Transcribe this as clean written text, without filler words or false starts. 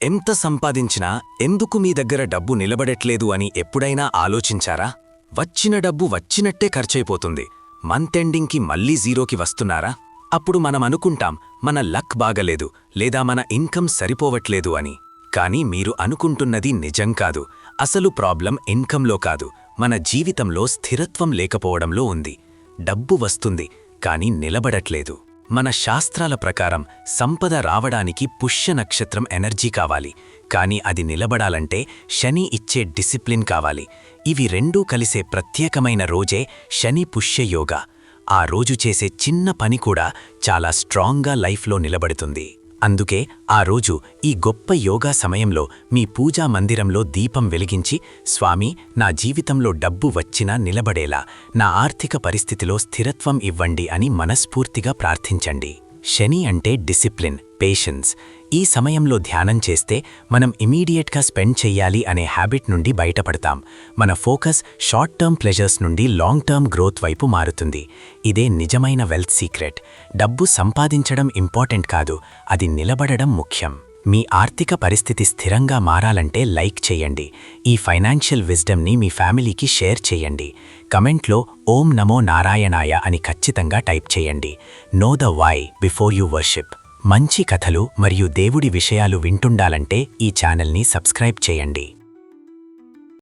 ఎంత సంపాదించినా ఎందుకు మీ దగ్గర డబ్బు నిలబడట్లేదు అని ఎప్పుడైనా ఆలోచించారా? వచ్చిన డబ్బు వచ్చినట్టే ఖర్చయిపోతుంది. మంత్ ఎండింగ్కి మళ్ళీ జీరోకి వస్తున్నారా? అప్పుడు మనమనుకుంటాం మన లక్ బాగలేదు లేదా మన ఇన్కమ్ సరిపోవట్లేదు అని. కానీ మీరు అనుకుంటున్నది నిజం కాదు. అసలు ప్రాబ్లం ఇన్కంలో కాదు, మన జీవితంలో స్థిరత్వం లేకపోవడంలో ఉంది. డబ్బు వస్తుంది కానీ నిలబడట్లేదు. మన శాస్త్రాల ప్రకారం సంపద రావడానికి పుష్య నక్షత్రం ఎనర్జీ కావాలి, కానీ అది నిలబడాలంటే శని ఇచ్చే డిసిప్లిన్ కావాలి. ఇవి రెండూ కలిసే ప్రత్యేకమైన రోజే శని పుష్య యోగా. ఆ రోజు చేసే చిన్న పని కూడా చాలా స్ట్రాంగ్గా లైఫ్లో నిలబడుతుంది. అందుకే ఆ రోజు ఈ గొప్ప యోగా సమయంలో మీ పూజా మందిరంలో దీపం వెలిగించి, స్వామి, నా జీవితంలో డబ్బు వచ్చినా నిలబడేలా, నా ఆర్థిక పరిస్థితిలో స్థిరత్వం ఇవ్వండి అని మనస్ఫూర్తిగా ప్రార్థించండి. శని అంటే డిసిప్లిన్, పేషెన్స్. ఈ సమయంలో ధ్యానం చేస్తే మనం ఇమీడియట్గా స్పెండ్ చెయ్యాలి అనే హ్యాబిట్ నుండి బయటపడతాం. మన ఫోకస్ షార్ట్ టర్మ్ ప్లెజర్స్ నుండి లాంగ్ టర్మ్ గ్రోత్ వైపు మారుతుంది. ఇదే నిజమైన వెల్త్ సీక్రెట్. డబ్బు సంపాదించడం ఇంపార్టెంట్ కాదు, అది నిలబడడం ముఖ్యం. మీ ఆర్థిక పరిస్థితి స్థిరంగా మారాలంటే లైక్ చేయండి. ఈ ఫైనాన్షియల్ విజ్డమ్ని మీ ఫ్యామిలీకి షేర్ చేయండి. కమెంట్లో ఓం నమో నారాయణాయ అని ఖచ్చితంగా టైప్ చేయండి. Know the why before you worship. మంచి కథలు మరియు దేవుడి విషయాలు వింటుండాలంటే ఈ ఛానల్ని సబ్స్క్రైబ్ చేయండి.